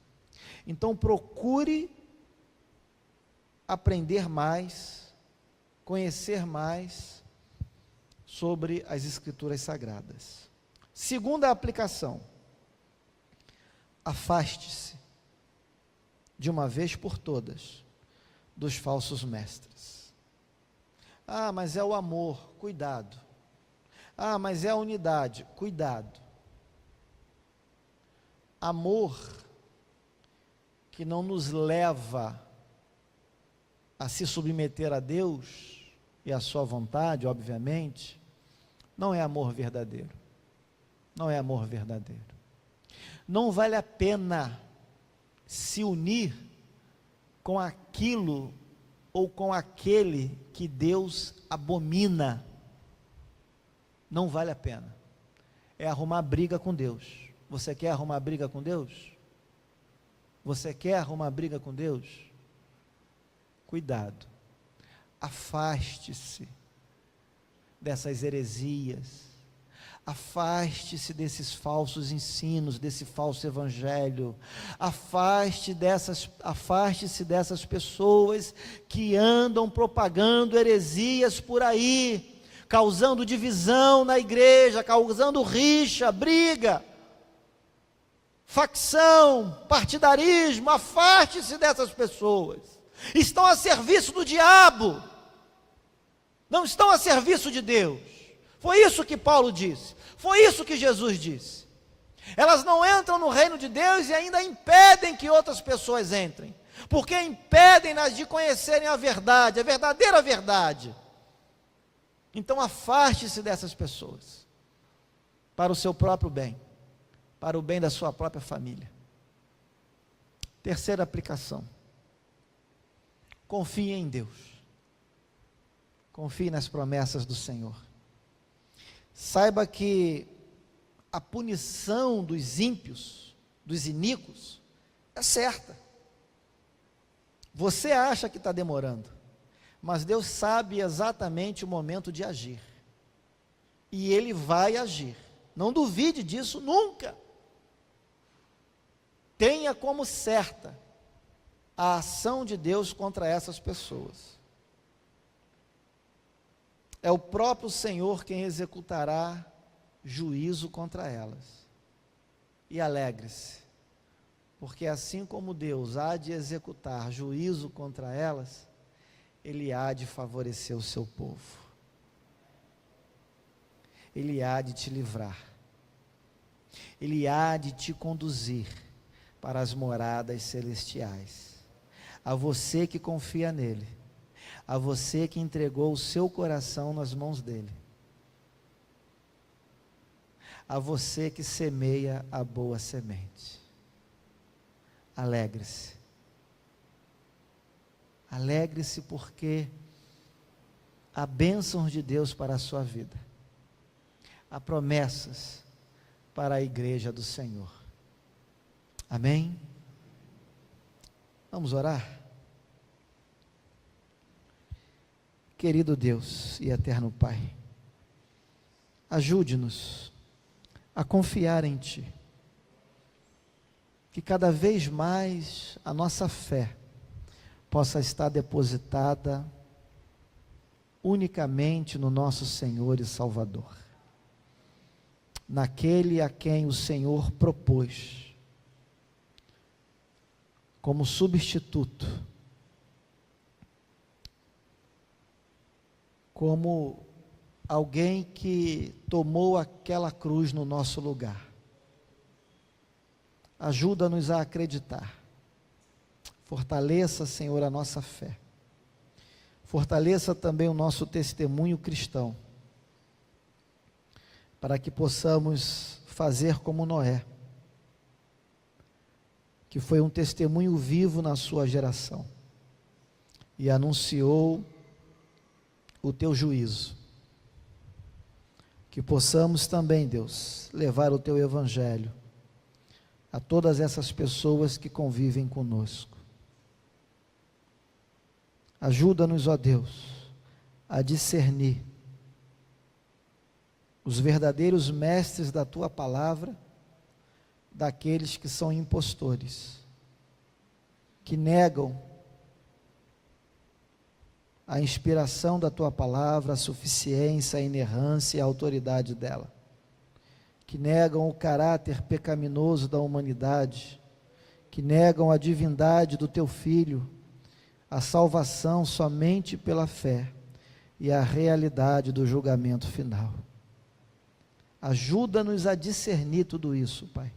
Então procure aprender mais, conhecer mais sobre as Escrituras Sagradas. Segunda aplicação: afaste-se, de uma vez por todas, dos falsos mestres. Ah, mas é o amor, cuidado. Ah, mas é a unidade, cuidado. Amor que não nos leva a se submeter a Deus e a sua vontade, obviamente, não é amor verdadeiro. Não é amor verdadeiro. Não vale a pena se unir com aquilo ou com aquele que Deus abomina. Não vale a pena. É arrumar briga com Deus. Você quer arrumar briga com Deus? Você quer arrumar briga com Deus? Cuidado. Afaste-se dessas heresias. Afaste-se desses falsos ensinos, desse falso evangelho. Afaste-se dessas pessoas que andam propagando heresias por aí, causando divisão na igreja, causando rixa, briga, facção, partidarismo. Afaste-se dessas pessoas. Estão a serviço do diabo, não estão a serviço de Deus. Foi isso que Paulo disse, foi isso que Jesus disse. Elas não entram no reino de Deus e ainda impedem que outras pessoas entrem, porque impedem-nas de conhecerem a verdade, a verdadeira verdade. Então afaste-se dessas pessoas, para o seu próprio bem, para o bem da sua própria família. Terceira aplicação: confie em Deus, confie nas promessas do Senhor. Saiba que a punição dos ímpios, dos iníquos, é certa. Você acha que está demorando, mas Deus sabe exatamente o momento de agir, e Ele vai agir. Não duvide disso nunca. Tenha como certa a ação de Deus contra essas pessoas. É o próprio Senhor quem executará juízo contra elas. E alegre-se, porque assim como Deus há de executar juízo contra elas, Ele há de favorecer o seu povo. Ele há de te livrar. Ele há de te conduzir para as moradas celestiais. A você que confia nele, a você que entregou o seu coração nas mãos dele, a você que semeia a boa semente. Alegre-se. Alegre-se, porque há bênçãos de Deus para a sua vida. Há promessas para a igreja do Senhor. Amém? Vamos orar? Querido Deus e eterno Pai, ajude-nos a confiar em Ti, que cada vez mais a nossa fé possa estar depositada unicamente no nosso Senhor e Salvador, naquele a quem o Senhor propôs como substituto, como alguém que tomou aquela cruz no nosso lugar. Ajuda-nos a acreditar. Fortaleça, Senhor, a nossa fé. Fortaleça também o nosso testemunho cristão, para que possamos fazer como Noé, que foi um testemunho vivo na sua geração e anunciou o teu juízo. Que possamos também, Deus, levar o teu evangelho a todas essas pessoas que convivem conosco. Ajuda-nos, ó Deus, a discernir os verdadeiros mestres da tua palavra daqueles que são impostores, que negam a inspiração da tua palavra, a suficiência, a inerrância e a autoridade dela, que negam o caráter pecaminoso da humanidade, que negam a divindade do teu Filho, a salvação somente pela fé e a realidade do julgamento final. Ajuda-nos a discernir tudo isso, Pai,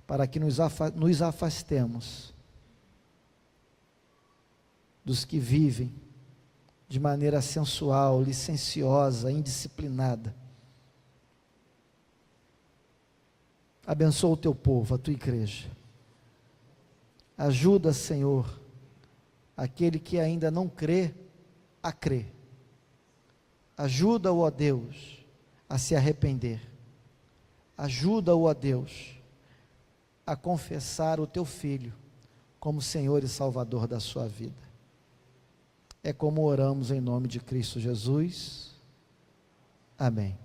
para que nos afastemos dos que vivem de maneira sensual, licenciosa, indisciplinada. Abençoa o teu povo, a tua igreja. Ajuda, Senhor, aquele que ainda não crê, a crer. Ajuda-o, ó Deus, a se arrepender. Ajuda-o, ó Deus, a confessar o teu Filho como Senhor e Salvador da sua vida. É como oramos em nome de Cristo Jesus. Amém.